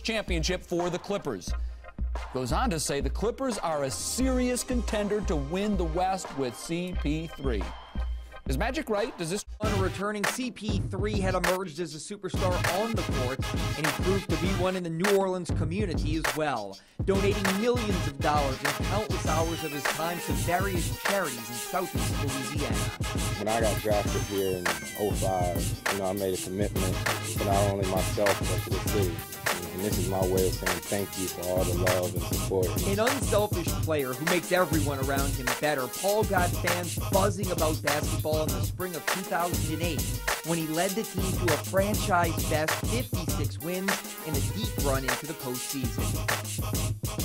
championship for the Clippers. Goes on to say the Clippers are a serious contender to win the West with CP3. Is Magic right? Does this... Returning CP3 had emerged as a superstar on the court, and he proved to be one in the New Orleans community as well, donating millions of dollars and countless hours of his time to various charities in southeast Louisiana. When I got drafted here in 05, I made a commitment to not only myself, but to the city. And this is my way of saying thank you for all the love and support. An unselfish player who makes everyone around him better, Paul got fans buzzing about basketball in the spring of 2008 when he led the team to a franchise-best 56 wins and a deep run into the postseason.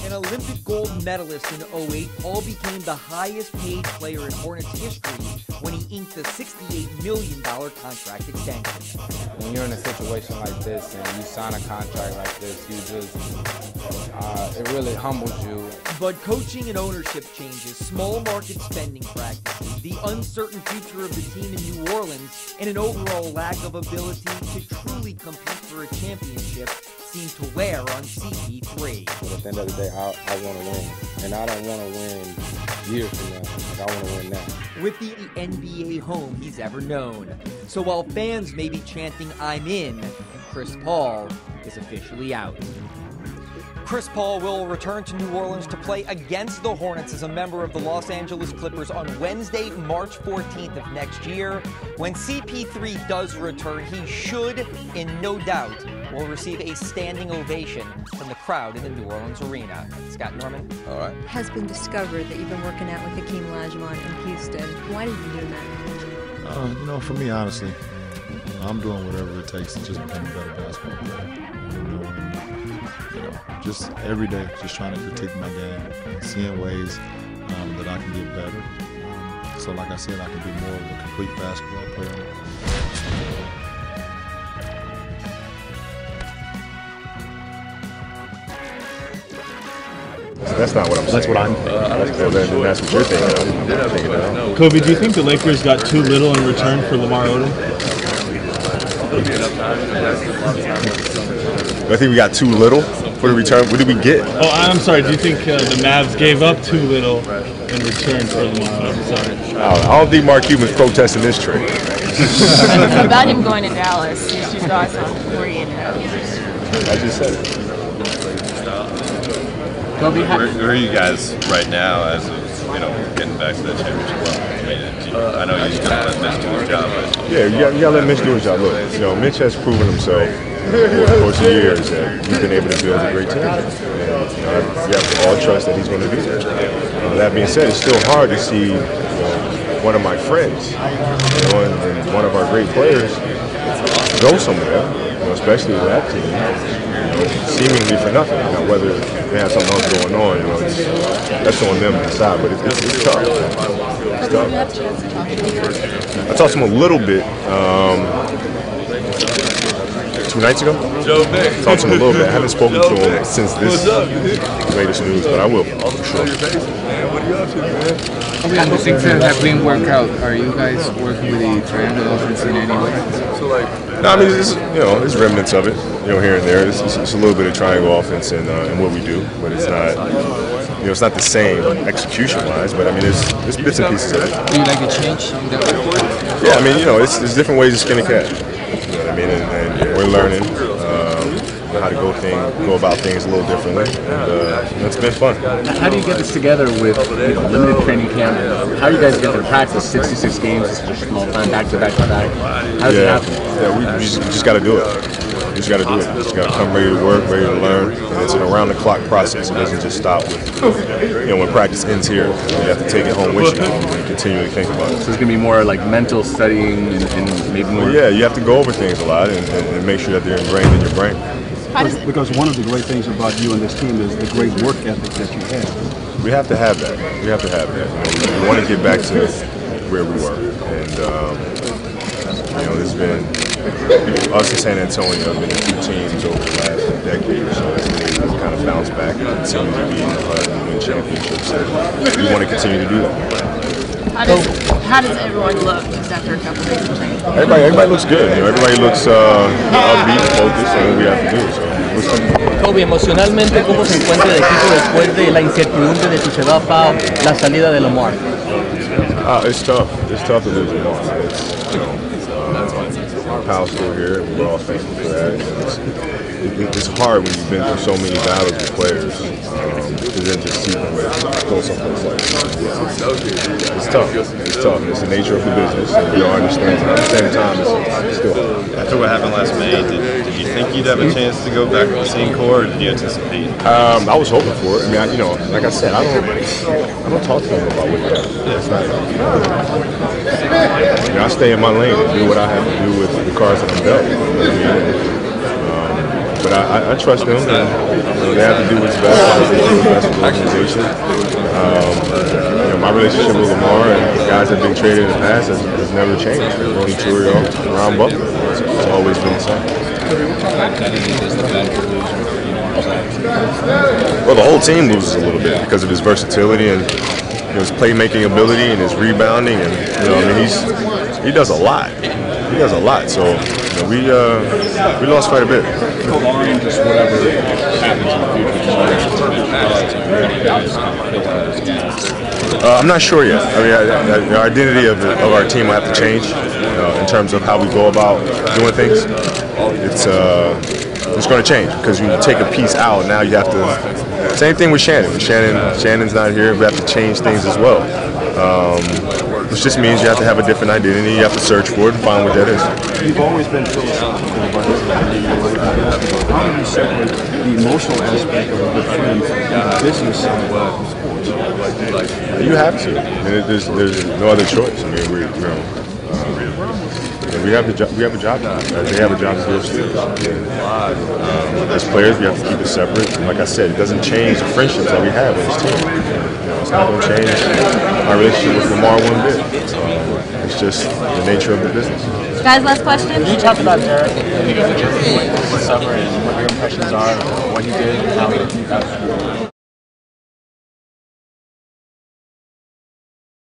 An Olympic gold medalist in 08, Paul became the highest-paid player in Hornets history when he inked a $68 million contract extension. When you're in a situation like this and you sign a contract like this, you just, it really humbles you. But coaching and ownership changes, small market spending practices, the uncertain future of the team in New Orleans, and an overall lack of ability to truly compete for a championship seem to wear on CP3. But at the end of the day, I want to win. And I don't want to win years from now. Like, I want to win now. With the NBA home he's ever known. So while fans may be chanting, "I'm in," Chris Paul is officially out. Chris Paul will return to New Orleans to play against the Hornets as a member of the Los Angeles Clippers on Wednesday, March 14th of next year. When CP3 does return, he should, in no doubt, will receive a standing ovation from the crowd in the New Orleans arena. Scott Norman. All right. It has been discovered that you've been working out with Hakeem Olajuwon in Houston. Why did you do that? For me, honestly, I'm doing whatever it takes to just become a better basketball player. Just every day, just trying to critique my game, seeing ways that I can get better. So like I said, I can be more of a complete basketball player. That's not what I'm saying. That's what I'm thinking. That's what you're thinking. Kobe, do you think the Lakers got too little in return for Lamar Odom? I think we got too little for the return. What did we get? Oh, I'm sorry. Do you think the Mavs gave up too little in return for Lamar Odom? Sorry. I don't think Mark Cuban's protesting this trade. About him going to Dallas, just your thoughts on where he ended up. I just said it. Kobe, where are you guys right now as of, getting back to that championship level? I know you just gotta let Mitch do his job, but... Yeah, you gotta let Mitch do his job. Look, Mitch has proven himself over the course of years that he's been able to build a great team. And, you have to all trust that he's going to be there. That being said, it's still hard to see one of my friends, and one of our great players go somewhere, especially with that team, seemingly for nothing. Whether they have something else going on, that's on them to decide. But it's tough. It's tough. Did you have a chance to talk to him? I talked to him a little bit 2 nights ago. Talked to him a little bit. I haven't spoken to him since this latest news, but I will for sure. On the things that didn't work out, are you guys working with the triangle offense in any way? No, I mean, there's remnants of it, here and there. It's a little bit of triangle offense in what we do, but it's not, it's not the same execution-wise. But I mean, there's bits and pieces of it. Do you like a change? Yeah, I mean, there's different ways to skin a cat. You know what I mean? And we're learning how to go about things a little differently, and it's been fun. How do you get this together with limited training camp? How do you guys get to practice 66 games in such a small time, back to back to back? How does it happen? Yeah, we just got to do it. We just got to do it. Just got to come ready to work, ready to learn, and it's an around-the-clock process. It doesn't just stop with, when practice ends here. You have to take it home with you and continue to think about it. So it's going to be more like mental studying and maybe more... Yeah, you have to go over things a lot and make sure that they're ingrained in your brain. Because one of the great things about you and this team is the great work ethic that you have. We have to have that. We have to have that. We want to get back to where we were. And, there's been, us in San Antonio have been a few teams over the last decade or so that's been able to kind of bounce back and continue to be in the hunt and win championships. And we want to continue to do that. How does everyone look just after a couple days of training? Everybody looks good. Everybody looks upbeat and focused on what we have to do. So. Kobe, emocionalmente, ¿cómo se encuentra el equipo después de la incertidumbre de si se daba la salida de Lamar? It's tough. It's tough to lose Lamar. Powell's still here, and we're all thankful for that. It's hard when you've been through so many battles with players to then just see them go someplace like that. It's tough. It's tough. It's the nature of the business, and we all understand it. At the same time, it's still hard. After what happened last May, did you think you'd have a chance to go back to the same core, or did you anticipate? I was hoping for it. I mean, like I said, I don't talk to them about what happened. It's not. I stay in my lane and do what I have to do with the cards that I'm dealt. But I trust them, and they have to do what's best. They do what's best for the organization. My relationship with Lamar and the guys that have been traded in the past has never changed. Ronnie Churio, Ron Butler, it's always been the same. Well, the whole team loses a little bit because of his versatility and his playmaking ability and his rebounding, and he does a lot. He does a lot. So we lost quite a bit. Just whatever happens in the future. I'm not sure yet. I mean, the identity of our team will have to change in terms of how we go about doing things. It's going to change because you take a piece out. Now you have to. Same thing with Shannon. Shannon's not here. We have to change things as well. Which just means you have to have a different identity. You have to search for it and find what that is. You've always been philosophical about this. How do you separate the emotional aspect of a good friend from the business side of sports? You have to. I mean, there's no other choice. I mean, we have a job to do. They have a job to do. As players, we have to keep it separate. And like I said, it doesn't change the friendships that we have in this team. It's not going to change my relationship with Lamar one bit. It's just the nature of the business. Guys, last question. Can you talk about Derek this summer and what your impressions are of what he did and how he got